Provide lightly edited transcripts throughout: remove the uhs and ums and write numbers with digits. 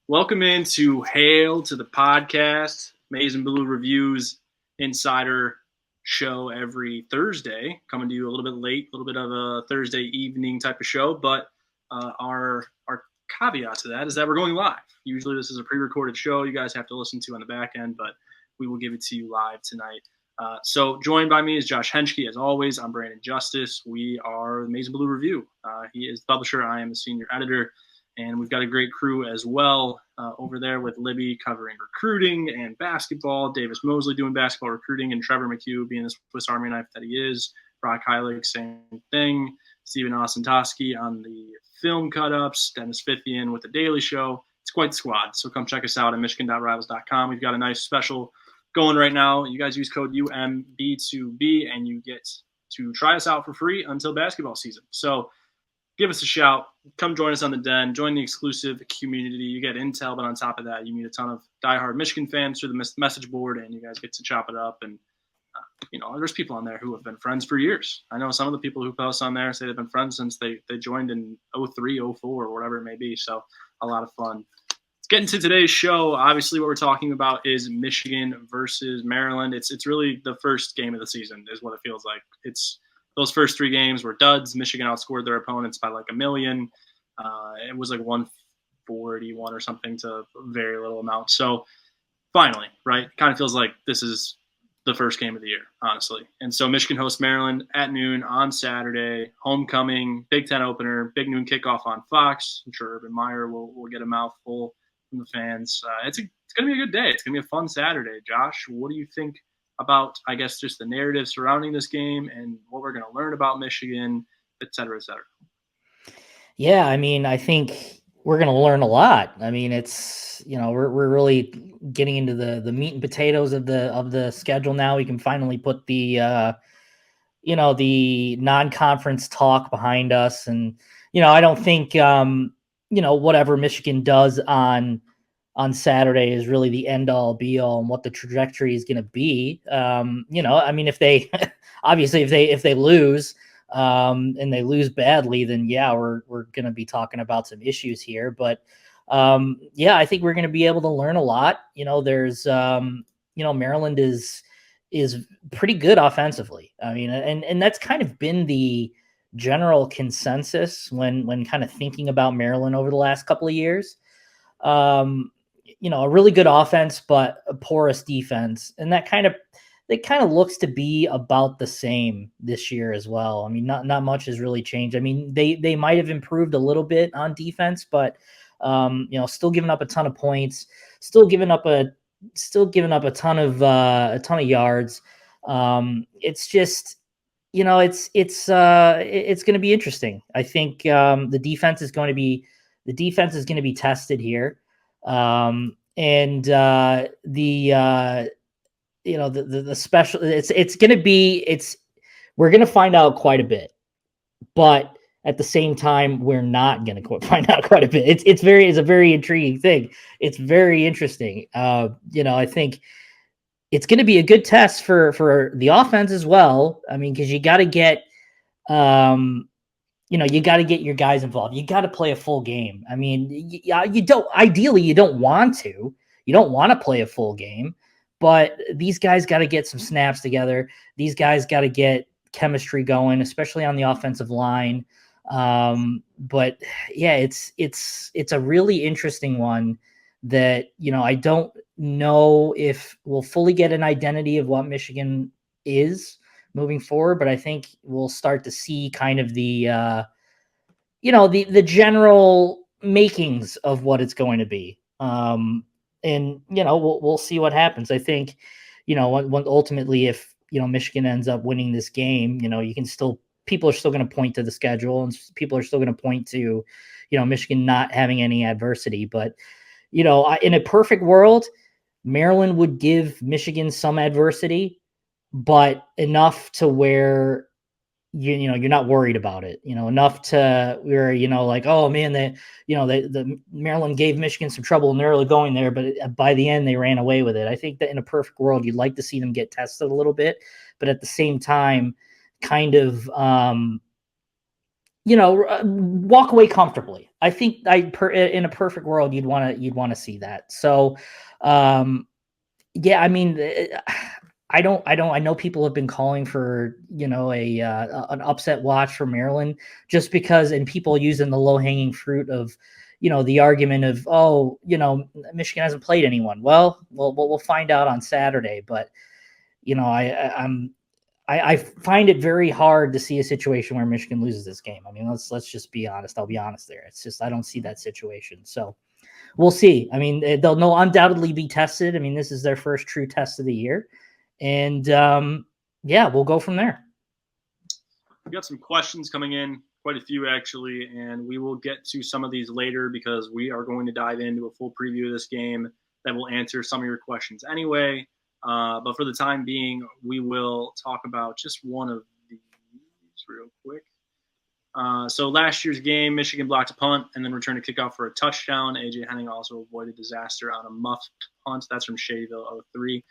Welcome into Hail to the podcast, Maize and Blue Reviews Insider show every Thursday. Coming to you a little bit late, a little bit of a Thursday evening type of show, but our caveat to that is that we're going live. Usually this is a pre-recorded show you guys have to listen to on the back end, but we will give it to you live tonight. So joined by me is Josh Henschke. As always, I'm Brandon Justice. We are the Maize and Blue Review. He is the publisher. I am the senior editor. And we've got a great crew as well over there with Libby covering recruiting and basketball, Davis Mosley doing basketball recruiting, and Trevor McHugh being the Swiss Army knife that he is. Brock Heilig, same thing. Stephen Osentoski on the film cut-ups. Dennis Fithian with the Daily Show. It's quite the squad. So come check us out at michigan.rivals.com. We've got a nice special going right now. You guys use code UMB2B, and you get to try us out for free until basketball season. So give us a shout. Come join us on the Den. Join the exclusive community. You get intel, but on top of that, you meet a ton of diehard Michigan fans through the message board, and you guys get to chop it up. And, there's people on there who have been friends for years. I know some of the people who post on there say they've been friends since they joined in 03, 04, or whatever it may be. So a lot of fun. Let's get into today's show. Obviously, what we're talking about is Michigan versus Maryland. It's really the first game of the season is what it feels like. Those first three games were duds. Michigan outscored their opponents by like 1 million. It was like 141 or something to a very little amount. So finally, right, kind of feels like this is the first game of the year, honestly. And so Michigan hosts Maryland at noon on Saturday. Homecoming, Big Ten opener, big noon kickoff on Fox. I'm sure Urban Meyer will get a mouthful from the fans. It's going to be a good day. It's going to be a fun Saturday. Josh, what do you think about, I guess, just the narrative surrounding this game and what we're going to learn about Michigan, et cetera, et cetera? Yeah, I think we're going to learn a lot. It's, we're really getting into the meat and potatoes of the schedule now. We can finally put the, the non-conference talk behind us. And, I don't think, whatever Michigan does on Saturday is really the end all be all and what the trajectory is going to be. If they obviously if they lose and they lose badly, then yeah, we're going to be talking about some issues here. But I think we're going to be able to learn a lot. There's Maryland is pretty good offensively. And that's kind of been the general consensus when kind of thinking about Maryland over the last couple of years. A really good offense, but a porous defense. And that kind of looks to be about the same this year as well. Not much has really changed. They might have improved a little bit on defense, but still giving up a ton of points, still giving up a ton of yards. It's just, it's going to be interesting. I think the defense is going to be tested here. The special, we're going to find out quite a bit, but at the same time, we're not going to find out quite a bit. It's a very intriguing thing. It's very interesting. I think it's going to be a good test for the offense as well. Because you got to get, you got to get your guys involved. You got to play a full game. You don't want to play a full game, but these guys got to get some snaps together. These guys got to get chemistry going, especially on the offensive line. But yeah, it's a really interesting one that, I don't know if we'll fully get an identity of what Michigan is moving forward, but I think we'll start to see kind of the general makings of what it's going to be. We'll see what happens. I think, when ultimately, if, Michigan ends up winning this game, people are still going to point to the schedule and people are still going to point to, Michigan not having any adversity. But, in a perfect world, Maryland would give Michigan some adversity, but enough to where you're not worried about it, enough to where, like, oh man, the Maryland gave Michigan some trouble in the early going there, but by the end they ran away with it. I think that in a perfect world, you'd like to see them get tested a little bit, but at the same time, kind of, walk away comfortably. I think in a perfect world, you'd want to see that. So, yeah, I mean, I know people have been calling for, an upset watch for Maryland just because, and people using the low hanging fruit of, the argument of, oh, Michigan hasn't played anyone. Well, we'll find out on Saturday. But, I find it very hard to see a situation where Michigan loses this game. I mean, let's just be honest. I'll be honest there. It's just, I don't see that situation. So we'll see. I mean, they'll undoubtedly be tested. I mean, this is their first true test of the year. And yeah, we'll go from there. We got some questions coming in, quite a few actually, and we will get to some of these later because we are going to dive into a full preview of this game that will answer some of your questions anyway. But for the time being, we will talk about just one of these real quick. So last year's game, Michigan blocked a punt and then returned a kickoff for a touchdown. A.J. Henning also avoided disaster on a muffed punt. That's from Shadyville 03.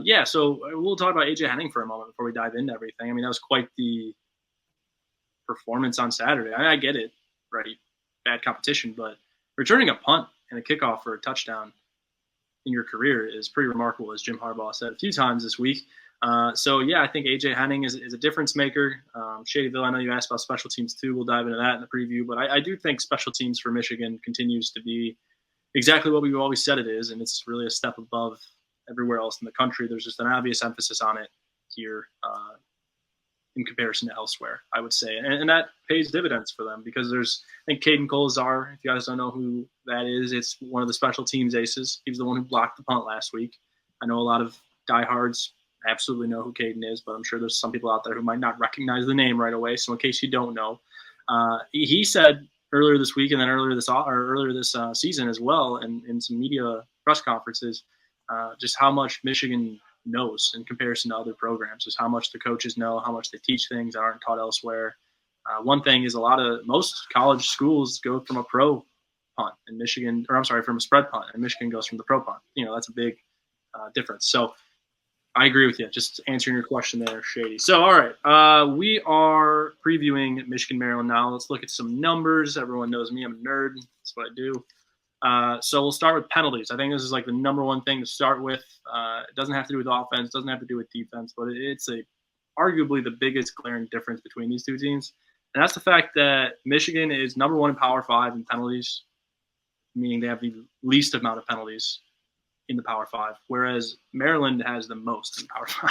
Yeah, so we'll talk about A.J. Henning for a moment before we dive into everything. I mean, that was quite the performance on Saturday. I get it, right? Bad competition, but returning a punt and a kickoff for a touchdown in your career is pretty remarkable, as Jim Harbaugh said a few times this week. So, yeah, I think A.J. Henning is a difference maker. Shadyville, I know you asked about special teams too. We'll dive into that in the preview. But I do think special teams for Michigan continues to be exactly what we've always said it is, and it's really a step above everywhere else in the country. There's just an obvious emphasis on it here in comparison to elsewhere, I would say. And that pays dividends for them because there's, I think, Caden Colzar, if you guys don't know who that is, it's one of the special teams aces. He was the one who blocked the punt last week. I know a lot of diehards absolutely know who Caden is, but I'm sure there's some people out there who might not recognize the name right away. So in case you don't know, he said earlier this week and then earlier this season as well, and in some media press conferences, just how much Michigan knows in comparison to other programs, just how much the coaches know, how much they teach things that aren't taught elsewhere. One thing is most college schools go from a pro punt in Michigan, from a spread punt, and Michigan goes from the pro punt. That's a big difference. So I agree with you. Just answering your question there, Shady. So, all right, we are previewing Michigan, Maryland now. Let's look at some numbers. Everyone knows me. I'm a nerd. That's what I do. So we'll start with penalties. I think this is like the number one thing to start with. It doesn't have to do with offense, doesn't have to do with defense, but it's arguably the biggest glaring difference between these two teams. And that's the fact that Michigan is number one in Power 5 in penalties, meaning they have the least amount of penalties in the Power 5, whereas Maryland has the most in Power 5.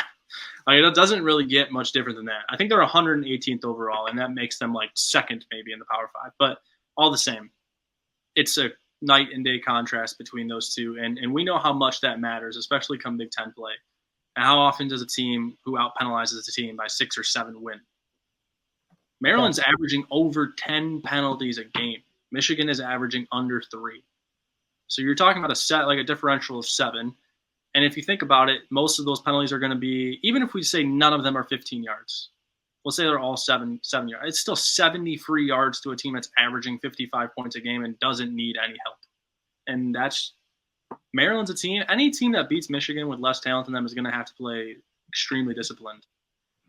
It doesn't really get much different than that. I think they're 118th overall, and that makes them like second maybe in the Power 5. But all the same, it's a night and day contrast between those two. And we know how much that matters, especially come Big Ten play. And how often does a team who out-penalizes a team by 6 or 7 win? Maryland's averaging over 10 penalties a game. Michigan is averaging under 3. So you're talking about a differential of 7. And if you think about it, most of those penalties are going to be, even if we say none of them are 15 yards, we'll say they're all 7 yards. It's still 70 free yards to a team that's averaging 55 points a game and doesn't need any help. And that's Maryland's a team. Any team that beats Michigan with less talent than them is going to have to play extremely disciplined.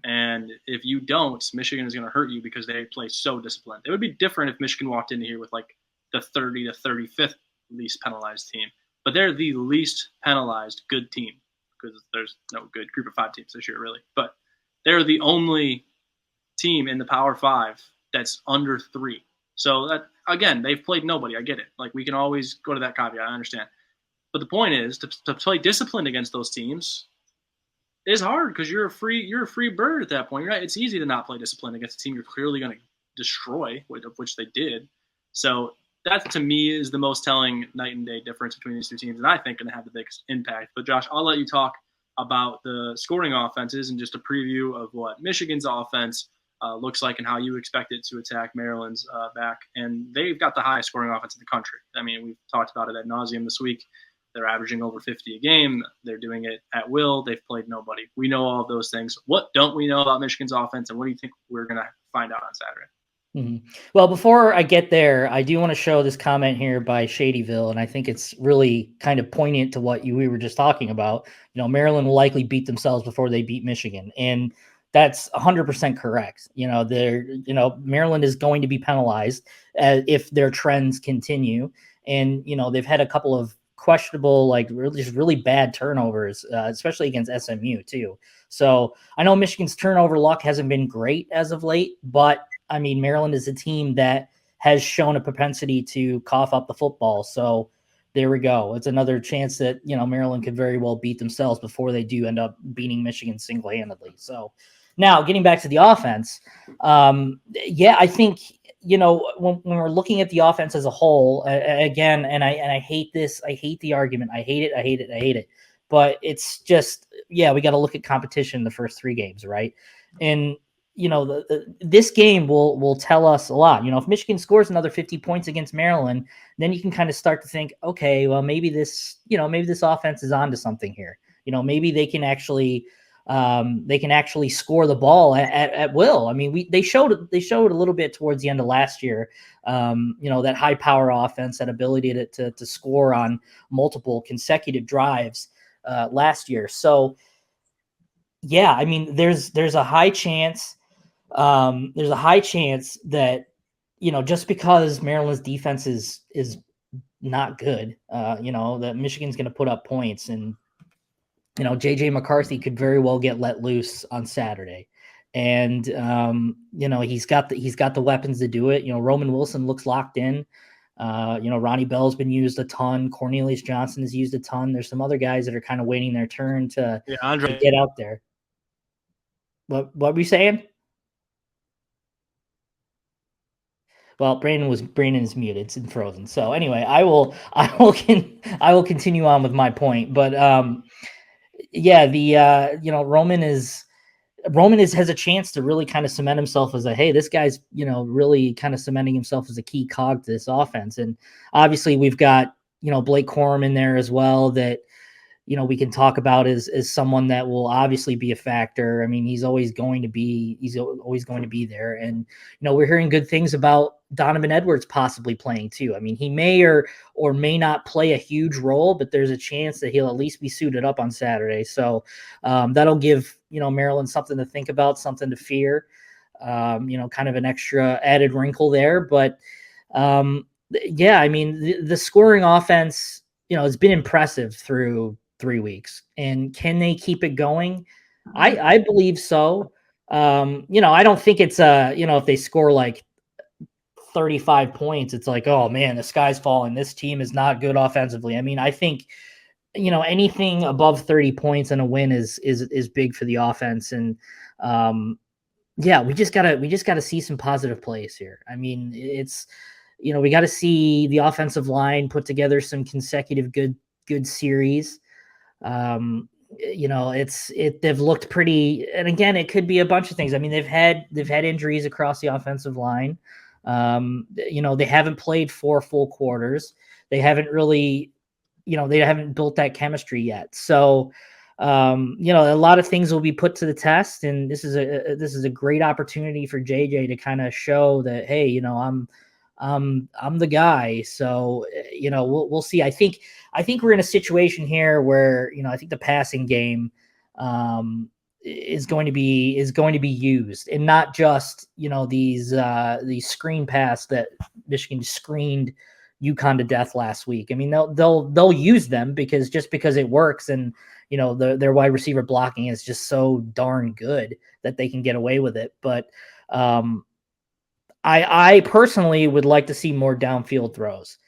And if you don't, Michigan is going to hurt you because they play so disciplined. It would be different if Michigan walked into here with like the 30 to 35th least penalized team. But they're the least penalized good team because there's no good group of 5 teams this year, really. But they're the only team in the Power 5 that's under 3. So that, again, they've played nobody. I get it. Like, we can always go to that caveat. I understand. But the point is to play disciplined against those teams is hard because you're a free bird at that point. Right? It's easy to not play disciplined against a team you're clearly going to destroy, which they did. So that, to me, is the most telling night and day difference between these two teams, and I think going to have the biggest impact. But, Josh, I'll let you talk about the scoring offenses and just a preview of what Michigan's offense looks like and how you expect it to attack Maryland's back. And they've got the highest scoring offense in the country. I mean, we've talked about it ad nauseum this week. They're averaging over 50 a game. They're doing it at will. They've played nobody. We know all of those things. What don't we know about Michigan's offense, and what do you think we're going to find out on Saturday? Mm-hmm. Well, before I get there, I do want to show this comment here by Shadyville, and I think it's really kind of poignant to what we were just talking about. Maryland will likely beat themselves before they beat Michigan. And That's 100% correct. Maryland is going to be penalized if their trends continue. And, they've had a couple of questionable, like really bad turnovers, especially against SMU too. So I know Michigan's turnover luck hasn't been great as of late, but I mean, Maryland is a team that has shown a propensity to cough up the football. So there we go. It's another chance that, Maryland could very well beat themselves before they do end up beating Michigan single-handedly. So now getting back to the offense, I think, when we're looking at the offense as a whole, again, and I hate this, I hate the argument. I hate it. But it's just, we got to look at competition in the first 3 games, right? And this game will tell us a lot. If Michigan scores another 50 points against Maryland, then you can kind of start to think, okay, well, maybe this offense is onto something here. Maybe they can actually score the ball at will. I mean, they showed a little bit towards the end of last year. That high power offense, that ability to score on multiple consecutive drives last year. So I mean, there's a high chance. There's a high chance that, just because Maryland's defense is not good, that Michigan's going to put up points, and JJ McCarthy could very well get let loose on Saturday, and he's got the weapons to do it. Roman Wilson looks locked in. Ronnie Bell's been used a ton. Cornelius Johnson is used a ton. There's some other guys that are kind of waiting their turn to get out there. What were you saying? Well, Brandon is muted. It's frozen. So anyway, I will continue on with my point. But Roman has a chance to really kind of cement himself as this guy's, really kind of cementing himself as a key cog to this offense. And obviously we've got, Blake Corum in there as well that, we can talk about as someone that will obviously be a factor. I mean, he's always going to be there. And, we're hearing good things about Donovan Edwards possibly playing too. I mean, he may or may not play a huge role, but there's a chance that he'll at least be suited up on Saturday. So that'll give, Maryland something to think about, something to fear, kind of an extra added wrinkle there. But I mean, the scoring offense, it's been impressive through 3 weeks. And can they keep it going? I believe so. I don't think it's if they score like 35 points, it's like, oh man, the sky's falling. This team is not good offensively. I mean, I think, anything above 30 points and a win is big for the offense. And we just gotta see some positive plays here. I mean, it's, we got to see the offensive line put together some consecutive good series. They've looked pretty, and again, it could be a bunch of things. I mean, they've had injuries across the offensive line. They haven't played 4 full quarters. They haven't really, they haven't built that chemistry yet. So, a lot of things will be put to the test, and this is a great opportunity for JJ to kind of show that, hey, I'm the guy. So, we'll see. I think we're in a situation here where, I think the passing game is going to be used, and not just, these screen pass that Michigan screened UConn to death last week. I mean, they'll use them because it works, and their wide receiver blocking is just so darn good that they can get away with it. But I personally would like to see more downfield throws.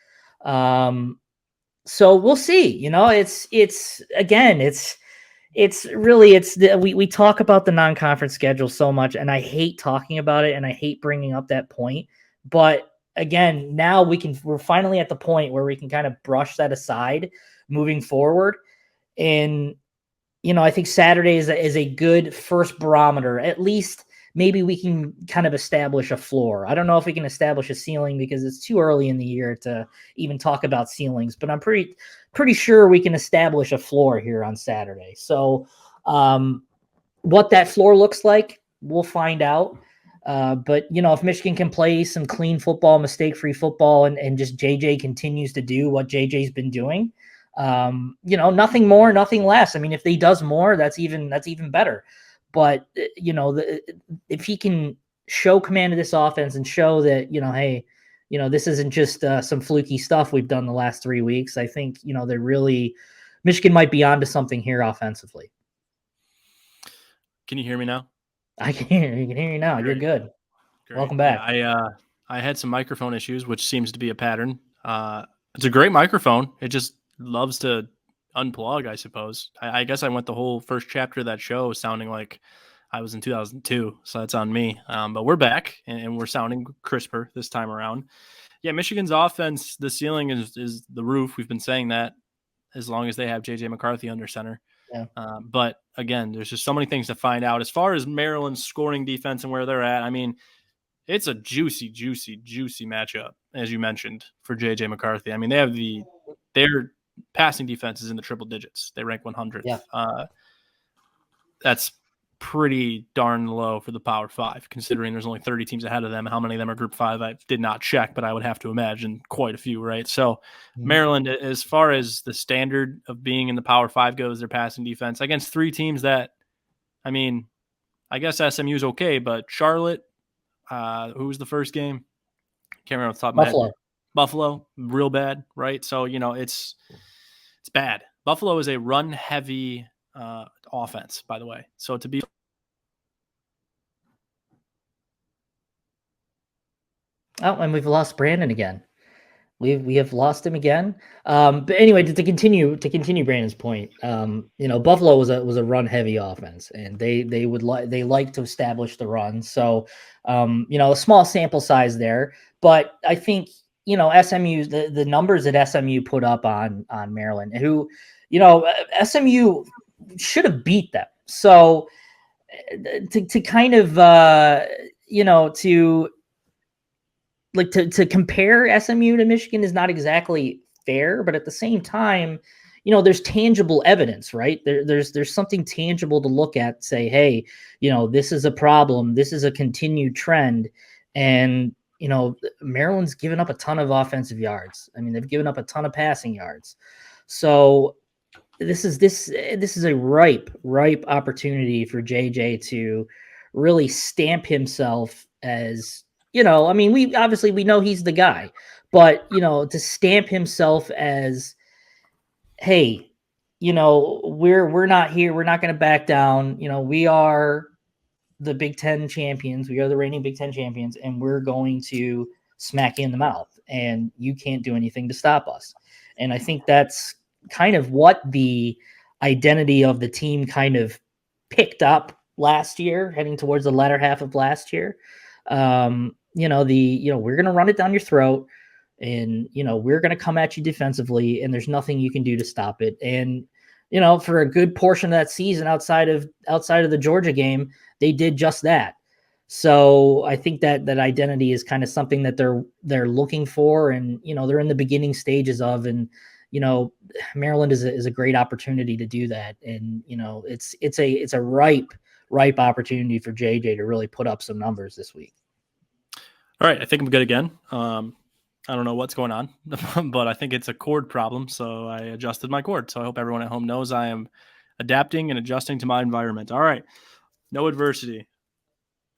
So we'll see. We talk about the non-conference schedule so much, and I hate talking about it, and I hate bringing up that point. But again, now we're finally at the point where we can kind of brush that aside moving forward. And, I think Saturday is a good first barometer. At least maybe we can kind of establish a floor. I don't know if we can establish a ceiling because it's too early in the year to even talk about ceilings, but I'm pretty sure we can establish a floor here on Saturday. So what that floor looks like, we'll find out. But, if Michigan can play some clean football, mistake-free football, and just JJ continues to do what JJ's been doing, nothing more, nothing less. I mean, if he does more, that's even better. But if he can show command of this offense and show that, hey, this isn't just some fluky stuff we've done the last 3 weeks. I think, they're really Michigan might be onto something here offensively. Can you hear me now? I can hear you. Can hear you now. Great. You're good. Great. Welcome back. Yeah, I had some microphone issues, which seems to be a pattern. It's a great microphone. It just loves to unplug, I suppose. I guess I went the whole first chapter of that show sounding like I was in 2002, so that's on me. But we're back, and we're sounding crisper this time around. Yeah, Michigan's offense, the ceiling is the roof. We've been saying that as long as they have J.J. McCarthy under center. Yeah. But again, there's just so many things to find out. As far as Maryland's scoring defense and where they're at, I mean, it's a juicy matchup, as you mentioned, for J.J. McCarthy. I mean, their passing defense is in the triple digits. They rank 100th. Yeah. That's pretty darn low for the Power 5, considering there's only 30 teams ahead of them. How many of them are Group 5? I did not check, but I would have to imagine quite a few, right? So Maryland, as far as the standard of being in the Power 5 goes, their passing defense against 3 teams that, I mean, I guess SMU is okay, but Charlotte, who was the first game? Can't remember off the top of my head. Buffalo, real bad, right? So, it's bad. Buffalo is a run-heavy offense, by the way. So to be and we've lost Brandon again. We have lost him again. But anyway, to continue Brandon's point, Buffalo was a run heavy offense, and they like to establish the run. So, a small sample size there, but I think SMU, the numbers that SMU put up on Maryland, who SMU should have beat them. So to kind of to compare SMU to Michigan is not exactly fair, but at the same time, there's tangible evidence, right? There's something tangible to look at, say, hey, this is a problem. This is a continued trend. And, Maryland's given up a ton of offensive yards. I mean, they've given up a ton of passing yards. So this is a ripe opportunity for JJ to really stamp himself as, I mean, we know he's the guy, but to stamp himself as, hey, we're not here. We're not going to back down. We are the Big Ten champions. We are the reigning Big Ten champions, and we're going to smack you in the mouth, and you can't do anything to stop us. And I think that's kind of what the identity of the team kind of picked up last year, heading towards the latter half of last year. We're going to run it down your throat, and we're going to come at you defensively, and there's nothing you can do to stop it. And for a good portion of that season, outside of the Georgia game, they did just that. So I think that identity is kind of something that they're looking for, and they're in the beginning stages of, and Maryland is a great opportunity to do that. And it's a ripe opportunity for JJ to really put up some numbers this week. All right, I think I'm good again. I don't know what's going on, but I think it's a cord problem, so I adjusted my cord. So I hope everyone at home knows I am adapting and adjusting to my environment. All right, no adversity.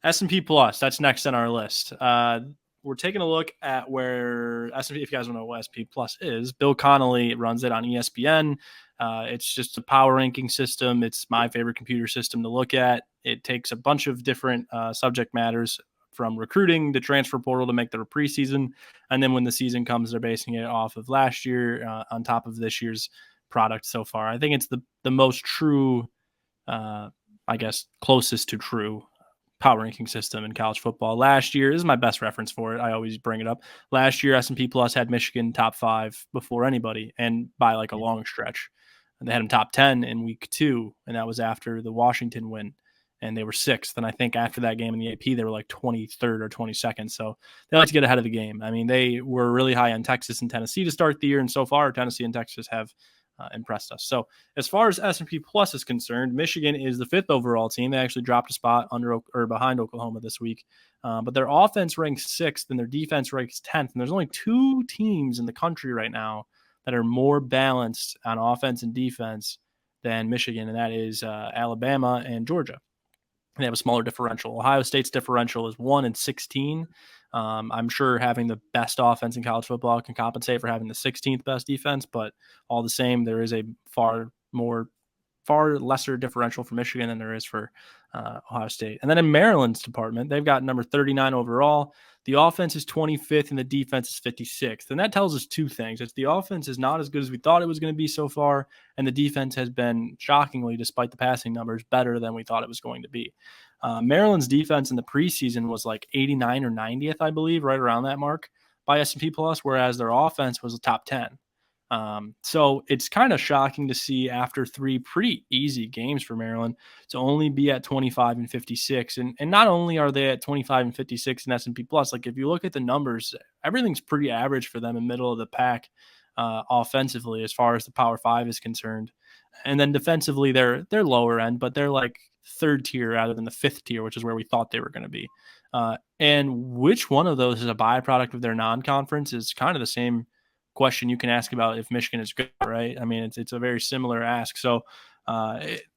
S&P Plus, that's next on our list. We're taking a look at where S&P, if you guys don't know what S&P Plus is, Bill Connolly runs it on ESPN. It's just a power ranking system. It's my favorite computer system to look at. It takes a bunch of different subject matters from recruiting, the transfer portal to make their preseason. And then when the season comes, they're basing it off of last year on top of this year's product so far. I think it's the most true, I guess, closest to true power ranking system in college football. Last year, this is my best reference for it. I always bring it up. Last year, S&P Plus had Michigan top 5 before anybody, and by like a long stretch. And they had them top 10 in week 2, and that was after the Washington win. And they were 6th. And I think after that game in the AP, they were like 23rd or 22nd. So they like to get ahead of the game. I mean, they were really high on Texas and Tennessee to start the year. And so far, Tennessee and Texas have impressed us. So as far as S&P Plus is concerned, Michigan is the 5th overall team. They actually dropped a spot under or behind Oklahoma this week. But their offense ranks 6th and their defense ranks 10th. And there's only 2 teams in the country right now that are more balanced on offense and defense than Michigan, and that is Alabama and Georgia. They have a smaller differential. Ohio State's differential is 1-16. I'm sure having the best offense in college football can compensate for having the 16th best defense, but all the same, there is a far lesser differential for Michigan than there is for Ohio State. And then in Maryland's department, they've got number 39 overall. The offense is 25th and the defense is 56th. And that tells us two things. It's the offense is not as good as we thought it was going to be so far, and the defense has been shockingly, despite the passing numbers, better than we thought it was going to be. Maryland's defense in the preseason was like 89 or 90th, I believe, right around that mark by S&P Plus, whereas their offense was the top 10. So it's kind of shocking to see after 3 pretty easy games for Maryland to only be at 25 and 56. And not only are they at 25 and 56 in S&P Plus, like if you look at the numbers, everything's pretty average for them in middle of the pack offensively as far as the Power 5 is concerned. And then defensively, they're lower end, but they're like third tier rather than the fifth tier, which is where we thought they were going to be. And which one of those is a byproduct of their non-conference is kind of the same question you can ask about if Michigan is good, right? I mean, it's a very similar ask. So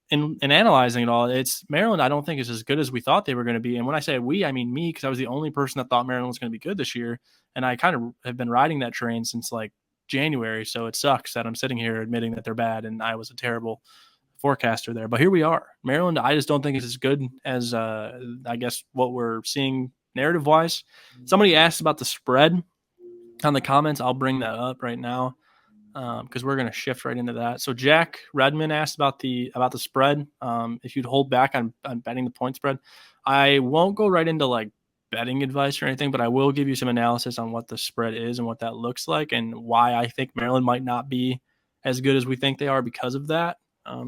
in analyzing it all, it's Maryland, I don't think is as good as we thought they were going to be. And when I say we, I mean me, because I was the only person that thought Maryland was going to be good this year. And I kind of have been riding that train since like January. So it sucks that I'm sitting here admitting that they're bad and I was a terrible forecaster there. But here we are. Maryland, I just don't think it's as good as I guess what we're seeing narrative-wise. Somebody asked about the spread on the comments. I'll bring that up right now because we're going to shift right into that. So Jack Redmond asked about the spread. If you'd hold back on betting the point spread, I won't go right into like betting advice or anything, but I will give you some analysis on what the spread is and what that looks like and why I think Maryland might not be as good as we think they are because of that.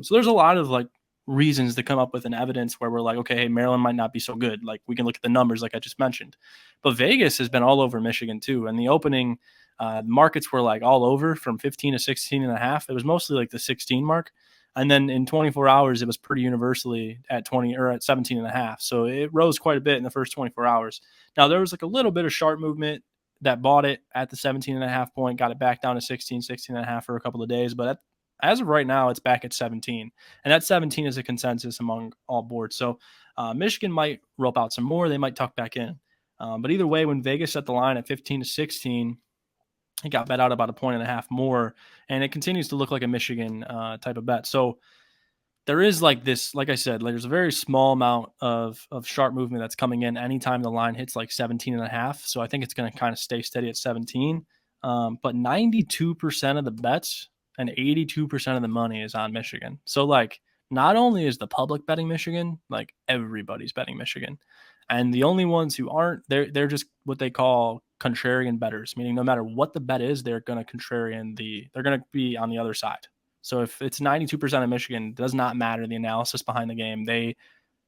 So there's a lot of like reasons to come up with an evidence where we're like, okay, hey, Maryland might not be so good. Like we can look at the numbers like I just mentioned. But Vegas has been all over Michigan too. And the opening markets were like all over from 15 to 16 and a half. It was mostly like the 16 mark. And then in 24 hours, it was pretty universally at 20 or at 17 and a half. So it rose quite a bit in the first 24 hours. Now there was like a little bit of sharp movement that bought it at the 17 and a half point, got it back down to 16 and a half for a couple of days. But as of right now, it's back at 17. And that 17 is a consensus among all boards. So Michigan might rope out some more. They might tuck back in. But either way, when Vegas set the line at 15 to 16, it got bet out about a point and a half more. And it continues to look like a Michigan type of bet. So there is like this, like I said, like there's a very small amount of sharp movement that's coming in anytime the line hits like 17 and a half. So I think it's going to kind of stay steady at 17. But 92% of the bets and 82% of the money is on Michigan. So like not only is the public betting Michigan, like everybody's betting Michigan. And the only ones who aren't, they're just what they call contrarian bettors, meaning no matter what the bet is, they're going to they're going to be on the other side. So if it's 92% of Michigan, it does not matter the analysis behind the game.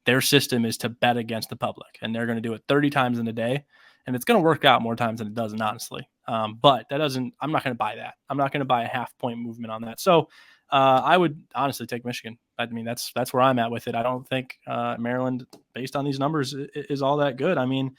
Their system is to bet against the public, and they're going to do it 30 times in a day, and it's going to work out more times than it doesn't, honestly. But I'm not going to buy that. I'm not going to buy a half point movement on that. So I would honestly take Michigan. I mean, that's where I'm at with it. I don't think Maryland, based on these numbers, is all that good. I mean,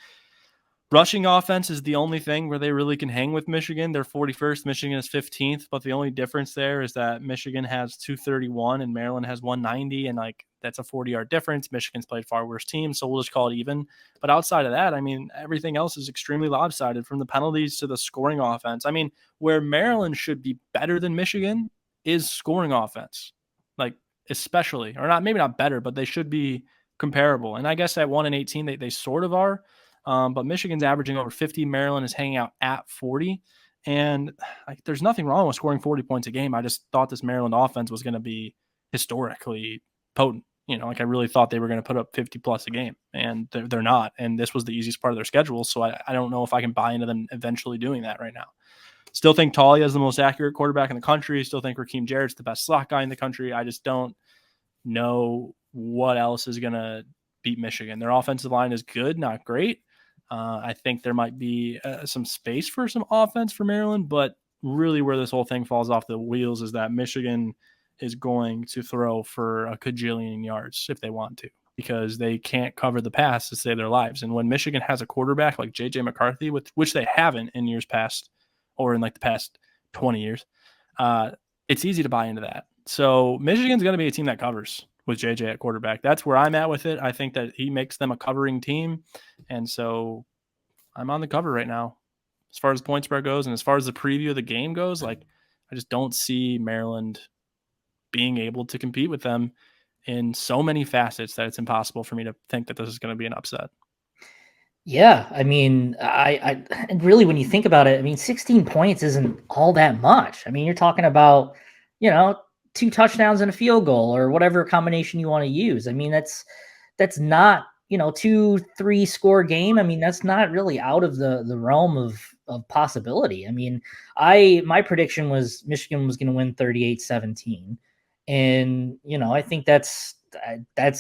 rushing offense is the only thing where they really can hang with Michigan. They're 41st. Michigan is 15th. But the only difference there is that Michigan has 231 and Maryland has 190. And like that's a 40-yard difference. Michigan's played far worse teams, so we'll just call it even. But outside of that, I mean, everything else is extremely lopsided from the penalties to the scoring offense. I mean, where Maryland should be better than Michigan is scoring offense. Like especially, or not, maybe not better, but they should be comparable. And I guess at 1-18, they sort of are. But Michigan's averaging over 50. Maryland is hanging out at 40. And there's nothing wrong with scoring 40 points a game. I just thought this Maryland offense was going to be historically potent. You know, like I really thought they were going to put up 50 plus a game, and they're not. And this was the easiest part of their schedule. So I don't know if I can buy into them eventually doing that right now. Still think Talia is the most accurate quarterback in the country. Still think Raheem Jarrett's the best slot guy in the country. I just don't know what else is going to beat Michigan. Their offensive line is good, not great. I think there might be some space for some offense for Maryland, but really where this whole thing falls off the wheels is that Michigan is going to throw for a cajillion yards if they want to, because they can't cover the pass to save their lives. And when Michigan has a quarterback like J.J. McCarthy, which they haven't in years past or in like the past 20 years, it's easy to buy into that. So Michigan's going to be a team that covers with JJ at quarterback. That's where I'm at with it. I think that he makes them a covering team. And so I'm on the cover right now. As far as point spread goes and as far as the preview of the game goes, like I just don't see Maryland being able to compete with them in so many facets that it's impossible for me to think that this is going to be an upset. Yeah, I mean, and really, when you think about it, I mean, 16 points isn't all that much. I mean, you're talking about, 2 touchdowns and a field goal or whatever combination you want to use. I mean, that's not, 2-3 score game. I mean, that's not really out of the realm of possibility. I mean, my prediction was Michigan was going to win 38-17. And, I think that's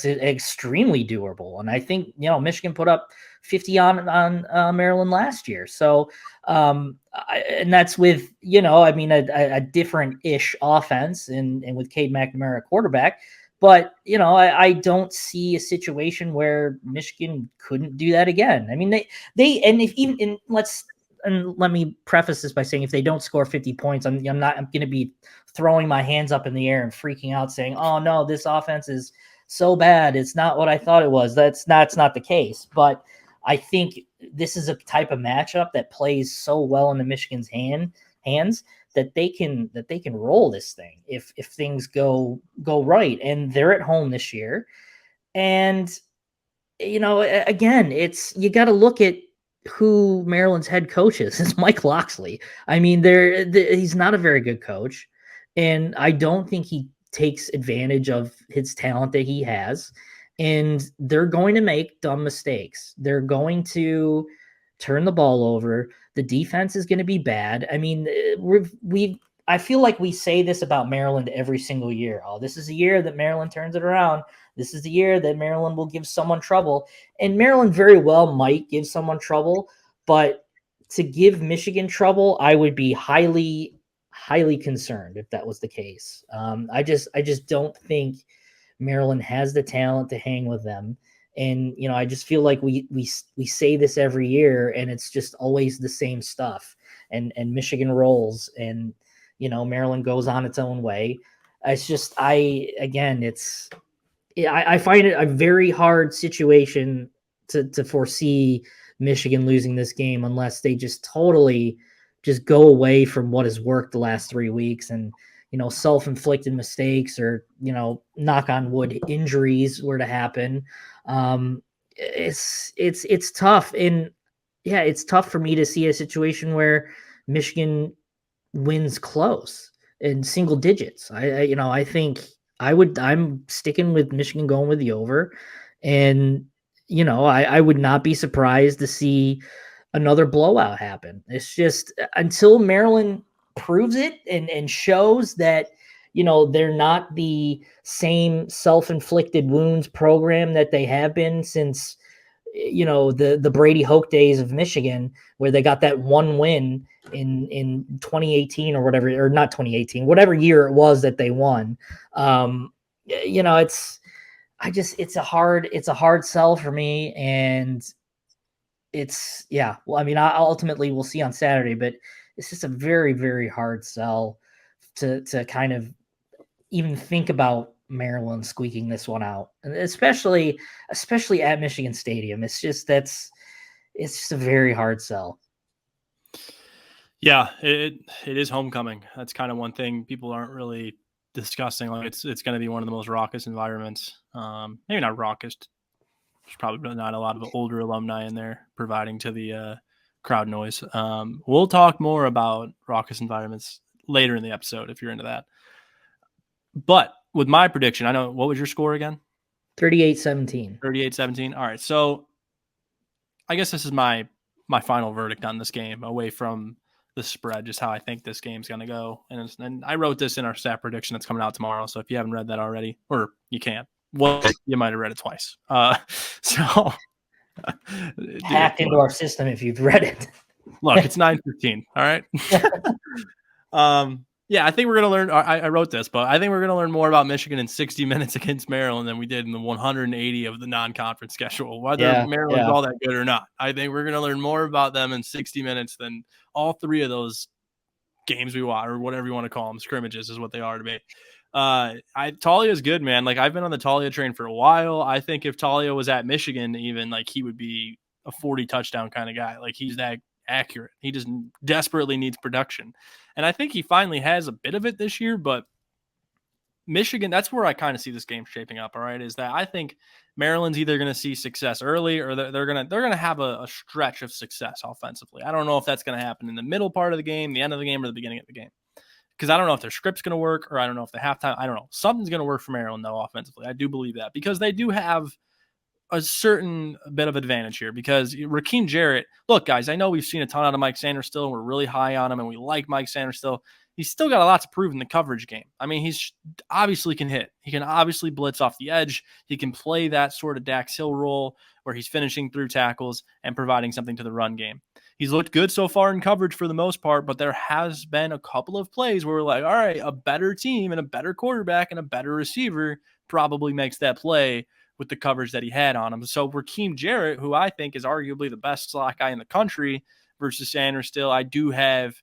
extremely doable. And I think, Michigan put up 50 on Maryland last year. So, and that's with, I mean, a different-ish offense and with Cade McNamara at quarterback. But, I don't see a situation where Michigan couldn't do that again. I mean, and let me preface this by saying if they don't score 50 points, I'm going to be throwing my hands up in the air and freaking out saying, oh no, this offense is so bad. It's not what I thought it was. That's not the case. But I think this is a type of matchup that plays so well into Michigan's hands that they can roll this thing if things go right. And they're at home this year. And again, you got to look at who Maryland's head coach is. It's Mike Locksley. I mean, he's not a very good coach, and I don't think he takes advantage of his talent that he has. And they're going to make dumb mistakes. They're going to turn the ball over. The defense is going to be bad. I mean, I feel like we say this about Maryland every single year. Oh, this is a year that Maryland turns it around. This is the year that Maryland will give someone trouble. And Maryland very well might give someone trouble, but to give Michigan trouble, I would be highly, highly concerned if that was the case. I just don't think Maryland has the talent to hang with them. And, I just feel like we say this every year and it's just always the same stuff and Michigan rolls and, Maryland goes on its own way. It's just, I find it a very hard situation to foresee Michigan losing this game unless they just totally just go away from what has worked the last 3 weeks and, self-inflicted mistakes or, knock on wood, injuries were to happen. It's tough. And yeah, it's tough for me to see a situation where Michigan wins close in single digits. I think I'm sticking with Michigan going with the over. And, I would not be surprised to see another blowout happen. It's just until Maryland proves it and shows that, they're not the same self-inflicted wounds program that they have been since, the Brady Hoke days of Michigan, where they got that one win in 2018 or whatever, or not 2018, whatever year it was that they won. It's a hard sell for me. And well, I mean, ultimately we'll see on Saturday, but it's just a very, very hard sell to kind of even think about Maryland squeaking this one out, and especially at Michigan Stadium. It's just a very hard sell. Yeah, it is homecoming. That's kind of one thing people aren't really discussing. Like it's going to be one of the most raucous environments. Maybe not raucous. There's probably not a lot of older alumni in there providing to the crowd noise. We'll talk more about raucous environments later in the episode if you're into that. But with my prediction, I know, what was your score again? 38-17. 38-17. All right. So I guess this is my final verdict on this game away from the spread, just how I think this game's going to go. And I wrote this in our stat prediction that's coming out tomorrow. So if you haven't read that already, or you can't, well, you might have read it twice. So hacked into our system if you've read it. Look, it's 9:15. All right. Yeah, I think we're going to learn. I wrote this, but I think we're going to learn more about Michigan in 60 minutes against Maryland than we did in the 180 of the non-conference schedule, whether Maryland's all that good or not. I think we're going to learn more about them in 60 minutes than all 3 of those games we watch, or whatever you want to call them. Scrimmages is what they are to me. Talia's good, man. Like, I've been on the Talia train for a while. I think if Talia was at Michigan, even, like, he would be a 40 touchdown kind of guy. Like, he's that accurate. He just desperately needs production. And I think he finally has a bit of it this year, but Michigan, that's where I kind of see this game shaping up. All right, is that I think Maryland's either going to see success early or they're gonna have a stretch of success offensively. I don't know if that's going to happen in the middle part of the game, the end of the game, or the beginning of the game, because I don't know if their script's going to work, or I don't know if the halftime. I don't know. Something's going to work for Maryland though offensively. I do believe that, because they do have a certain bit of advantage here, because Raheem Jarrett, look, guys, I know we've seen a ton out of Mike Sanders still, and we're really high on him, and we like Mike Sanders still. He's still got a lot to prove in the coverage game. I mean, he's obviously can hit. He can obviously blitz off the edge. He can play that sort of Dax Hill role where he's finishing through tackles and providing something to the run game. He's looked good so far in coverage for the most part, but there has been a couple of plays where we're like, all right, a better team and a better quarterback and a better receiver probably makes that play with the coverage that he had on him. So Raheem Jarrett, who I think is arguably the best slot guy in the country versus Sanders still, I do have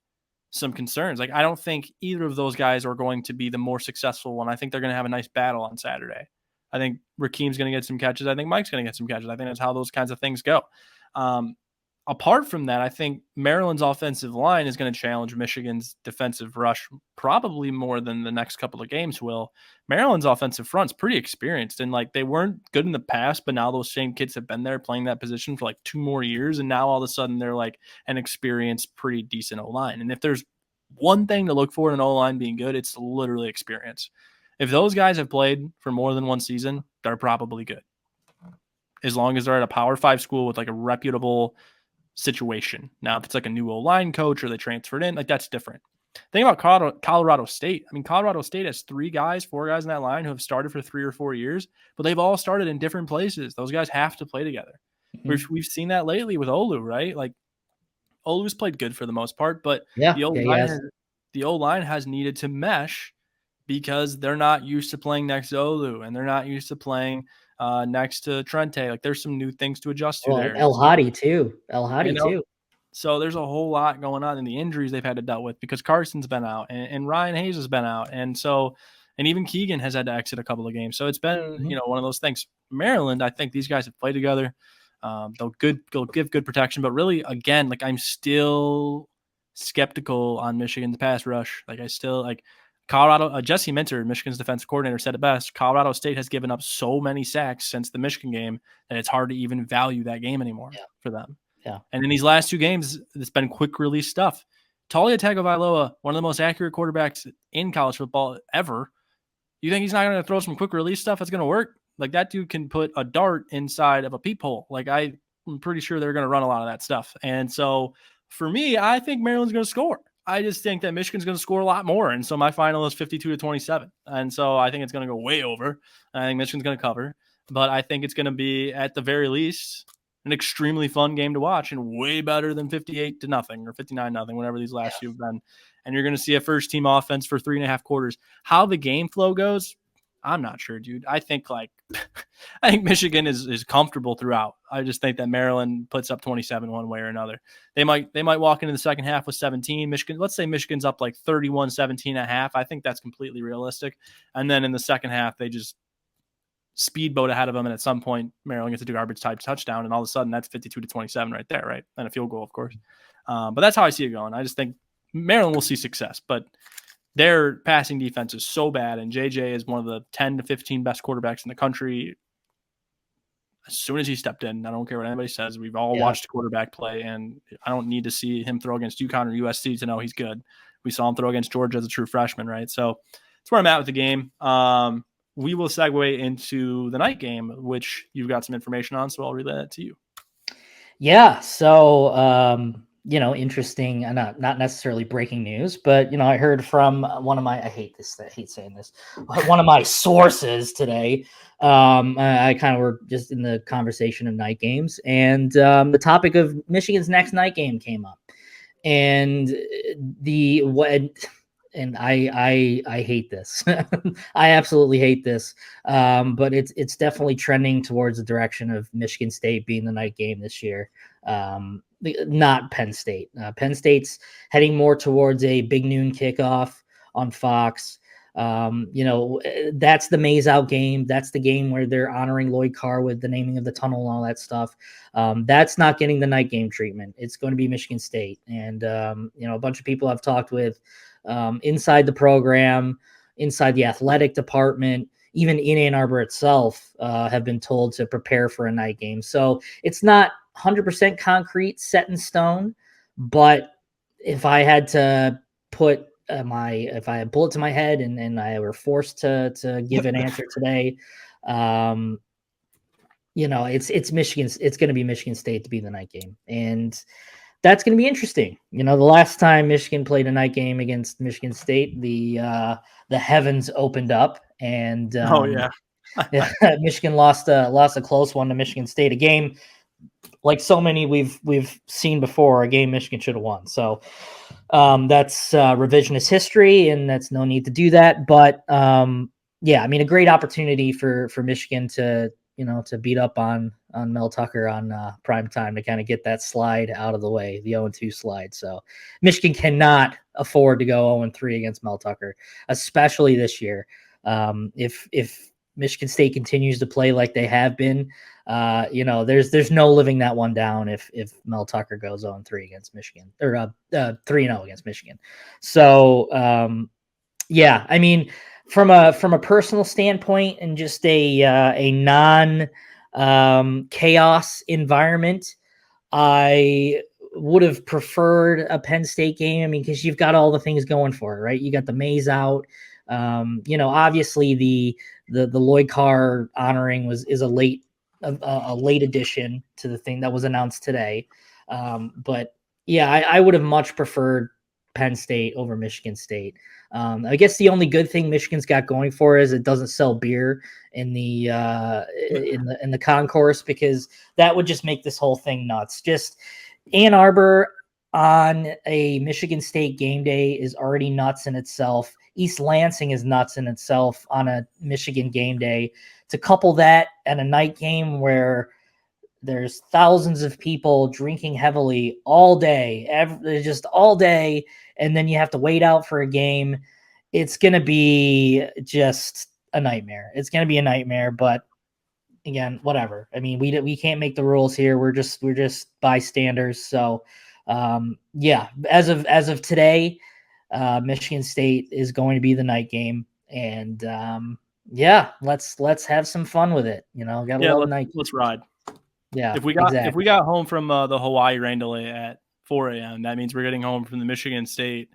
some concerns. Like, I don't think either of those guys are going to be the more successful one. I think they're going to have a nice battle on Saturday. I think Raheem's going to get some catches. I think Mike's going to get some catches. I think that's how those kinds of things go. Apart from that, I think Maryland's offensive line is going to challenge Michigan's defensive rush probably more than the next couple of games will. Maryland's offensive front's pretty experienced, and like, they weren't good in the past, but now those same kids have been there playing that position for like 2 more years, and now all of a sudden they're like an experienced, pretty decent O-line. And if there's one thing to look for in an O-line being good, it's literally experience. If those guys have played for more than one season, they're probably good, as long as they're at a Power 5 school with like a reputable situation. Now, if it's like a new O-line coach or they transferred in, like, that's different. Think about Colorado State. I mean, Colorado State has 4 guys in that line who have started for 3 or 4 years, but they've all started in different places. Those guys have to play together. Mm-hmm. We've seen that lately with Olu, right? Like, Olu's played good for the most part, but the O-line has needed to mesh because they're not used to playing next to Olu, and they're not used to playing next to Trente. Like, there's some new things to adjust to there. El Hadi too. So there's a whole lot going on in the injuries they've had to deal with, because Carson's been out and Ryan Hayes has been out. And even Keegan has had to exit a couple of games. So it's been, one of those things. Maryland, I think these guys have played together. They'll give good protection, but really, again, like, I'm still skeptical on Michigan's pass rush. Like, I still like Colorado. Jesse Minter, Michigan's defensive coordinator, said it best. Colorado State has given up so many sacks since the Michigan game that it's hard to even value that game anymore for them. Yeah. And in these last 2 games, it's been quick release stuff. Talia Tagovailoa, one of the most accurate quarterbacks in college football ever. You think he's not going to throw some quick release stuff that's going to work? Like, that dude can put a dart inside of a peephole. Like, I'm pretty sure they're going to run a lot of that stuff. And so for me, I think Maryland's going to score. I just think that Michigan's going to score a lot more. And so my final is 52-27. And so I think it's going to go way over. I think Michigan's going to cover. But I think it's going to be, at the very least, an extremely fun game to watch, and way better than 58-0 or 59-0, whatever these last few have been. And you're going to see a first team offense for 3.5 quarters. How the game flow goes, I'm not sure, dude. I think Michigan is comfortable throughout. I just think that Maryland puts up 27 one way or another. They might walk into the second half with 17. Let's say Michigan's up like 31-17 at half. I think that's completely realistic. And then in the second half, they just speedboat ahead of them, and at some point Maryland gets a garbage type touchdown, and all of a sudden that's 52-27 right there, right? And a field goal, of course. But that's how I see it going. I just think Maryland will see success, but their passing defense is so bad, and JJ is one of the 10 to 15 best quarterbacks in the country. As soon as he stepped in, I don't care what anybody says, we've all watched quarterback play, and I don't need to see him throw against UConn or USC to know he's good. We saw him throw against Georgia as a true freshman, right? So that's where I'm at with the game. We will segue into the night game, which you've got some information on, so I'll relay that to you. Yeah. So, interesting, not necessarily breaking news, but, I heard from one of my, I hate saying this, one of my sources today. I kind of were just in the conversation of night games, and the topic of Michigan's next night game came up, and and I hate this. I absolutely hate this. But it's definitely trending towards the direction of Michigan State being the night game this year. Not Penn State. Penn State's heading more towards a big noon kickoff on Fox. That's the Maize out game. That's the game where they're honoring Lloyd Carr with the naming of the tunnel and all that stuff. That's not getting the night game treatment. It's going to be Michigan State. And, a bunch of people I've talked with inside the program, inside the athletic department, even in Ann Arbor itself, have been told to prepare for a night game. So it's not 100% concrete, set in stone. But if I had to put if I had bullet to my head and I were forced to give an answer today, it's Michigan's. It's going to be Michigan State to be the night game, and that's going to be interesting. The last time Michigan played a night game against Michigan State, the heavens opened up, and Michigan lost a close one to Michigan State. A game like so many we've seen before, a game Michigan should have won. So that's revisionist history, and that's no need to do that. But a great opportunity for Michigan to beat up on Mel Tucker on prime time to kind of get that slide out of the way, the 0-2 slide. So Michigan cannot afford to go 0-3 against Mel Tucker, especially this year. If Michigan State continues to play like they have been, there's no living that one down if Mel Tucker goes 0-3 against Michigan, or 3-0 against Michigan. So from a personal standpoint and just a non chaos environment, I would have preferred a Penn State game. Because you've got all the things going for it, right? You got the Maize out. Obviously the Lloyd Carr honoring is a late addition to the thing that was announced today. But yeah, I would have much preferred Penn State over Michigan State. I guess the only good thing Michigan's got going for it is it doesn't sell beer in the in the concourse, because that would just make this whole thing nuts. Just Ann Arbor on a Michigan State game day is already nuts in itself. East Lansing is nuts in itself on a Michigan game day. To couple that at a night game where there's thousands of people drinking heavily all day, just all day, and then you have to wait out for a game, it's going to be just a nightmare. It's going to be a nightmare, but again, whatever. We can't make the rules here. We're just bystanders. So, as of today, Michigan State is going to be the night game, and let's have some fun with it. Gotta love night. Let's ride. Yeah, if we got home from the Hawaii rain delay at 4 a.m., that means we're getting home from the Michigan State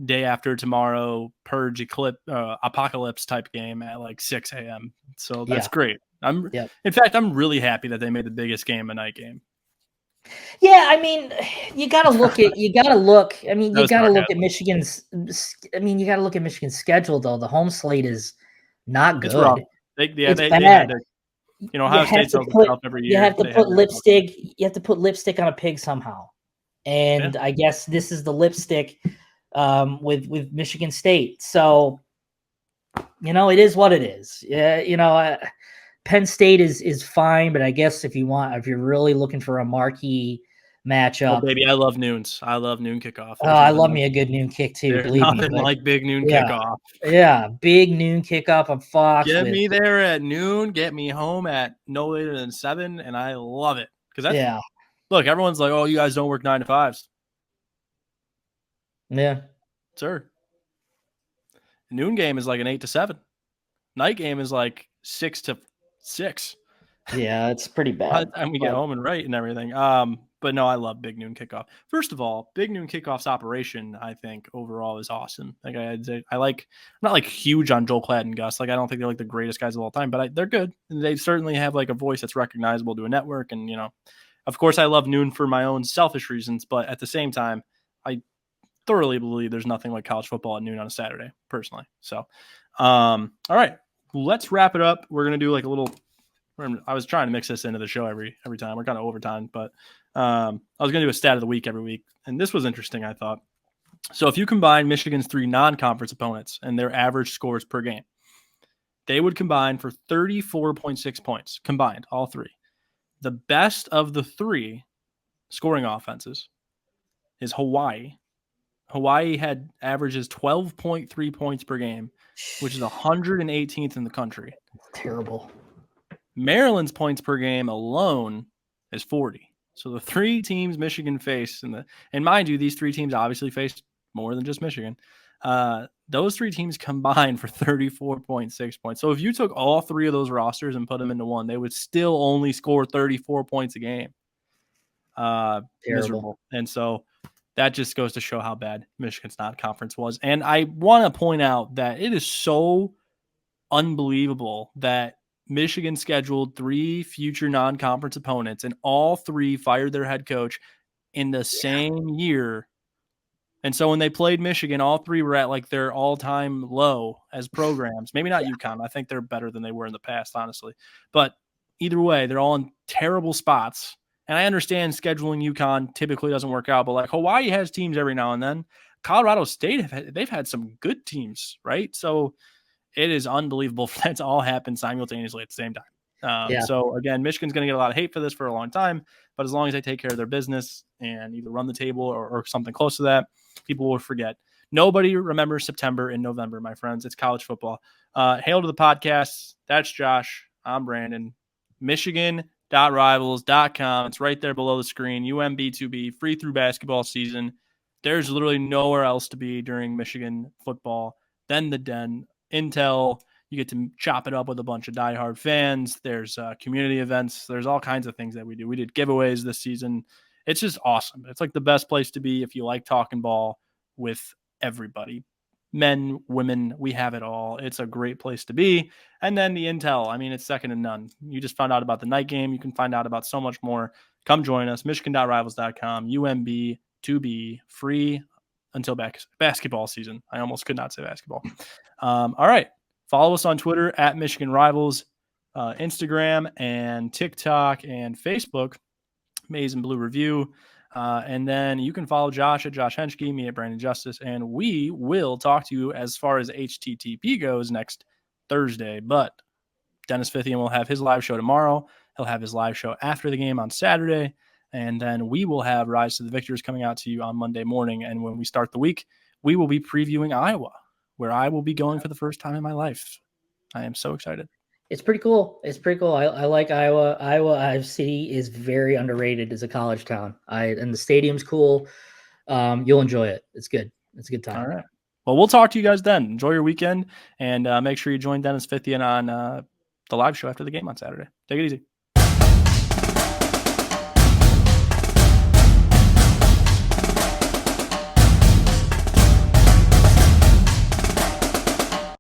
day after tomorrow purge apocalypse type game at like 6 a.m. So that's great. In fact, I'm really happy that they made the biggest game a night game. Yeah, you got to look at Michigan's. You got to look at Michigan's schedule though. The home slate is not good. It's rough. It's bad. Ohio State sells itself every year. You have to put lipstick. You have to put lipstick on a pig somehow, and I guess this is the lipstick with Michigan State. So, it is what it is. Yeah, Penn State is fine, but I guess if you're really looking for a marquee matchup, baby, I love noons. I love noon kickoff. I love me a good noon kick too. Believe me, like big noon kickoff. Yeah, big noon kickoff on Fox. Get me there at noon. Get me home at no later than 7, and I love it because Look, everyone's like, "Oh, you guys don't work 9 to 5s." Yeah, sir. Noon game is like an 8 to 7. Night game is like 6 to 6. Yeah, it's pretty bad. By the time we get home and right and everything. But no, I love big noon kickoff. First of all, big noon kickoff's operation, I think overall is awesome. Like I'm not like huge on Joel Klatt and Gus. Like I don't think they're like the greatest guys of all time, but they're good. And they certainly have like a voice that's recognizable to a network. And of course, I love noon for my own selfish reasons, but at the same time, I thoroughly believe there's nothing like college football at noon on a Saturday, personally. So, all right, let's wrap it up. We're gonna do like a little. I was trying to mix this into the show every time. We're kind of overtime, but I was going to do a stat of the week every week. And this was interesting, I thought. So if you combine Michigan's 3 non-conference opponents and their average scores per game, they would combine for 34.6 points combined, all 3. The best of the 3 scoring offenses is Hawaii, Hawaii had averages 12.3 points per game, which is 118th in the country. Terrible. Maryland's points per game alone is 40. So the three teams Michigan faced, and mind you, these three teams obviously faced more than just Michigan. Those three teams combined for 34.6 points. So if you took all three of those rosters and put them into one, they would still only score 34 points a game. Miserable. And so that just goes to show how bad Michigan's non-conference was. And I want to point out that it is so unbelievable that Michigan scheduled 3 future non-conference opponents, and all 3 fired their head coach in the same year. And so when they played Michigan, all 3 were at like their all-time low as programs. Maybe not UConn. I think they're better than they were in the past, honestly. But either way, they're all in terrible spots. And I understand scheduling UConn typically doesn't work out, but like Hawaii has teams every now and then. Colorado State, they've had some good teams, right? So it is unbelievable for that to all happen simultaneously at the same time. So again, Michigan's going to get a lot of hate for this for a long time, but as long as they take care of their business and either run the table or something close to that, people will forget. Nobody remembers September and November, my friends. It's college football. Hail to the podcast. That's Josh. I'm Brandon. Michigan.rivals.com. It's right there below the screen. UMB2B, free through basketball season. There's literally nowhere else to be during Michigan football than the Den. Intel, you get to chop it up with a bunch of diehard fans. There's community events. There's all kinds of things that we do. We did giveaways this season. It's just awesome. It's like the best place to be if you like talking ball with everybody. Men, women, we have it all. It's a great place to be. And then the Intel, I mean, it's second to none. You just found out about the night game. You can find out about so much more. Come join us, michigan.rivals.com, UMB2B, free until basketball season. I almost could not say basketball. All right. Follow us on Twitter at Michigan Rivals, Instagram and TikTok and Facebook, Maize and Blue Review. And then you can follow Josh at Josh Henschke, me at Brandon Justice, and we will talk to you as far as HTTP goes next Thursday. But Dennis Fithian will have his live show tomorrow. He'll have his live show after the game on Saturday. And then we will have Rise to the Victors coming out to you on Monday morning. And when we start the week, we will be previewing Iowa, where I will be going for the first time in my life. I am so excited. It's pretty cool. I like Iowa. Iowa City is very underrated as a college town. And the stadium's cool. You'll enjoy it. It's good. It's a good time. All right. Well, we'll talk to you guys then. Enjoy your weekend, and make sure you join Dennis Fithian on the live show after the game on Saturday. Take it easy.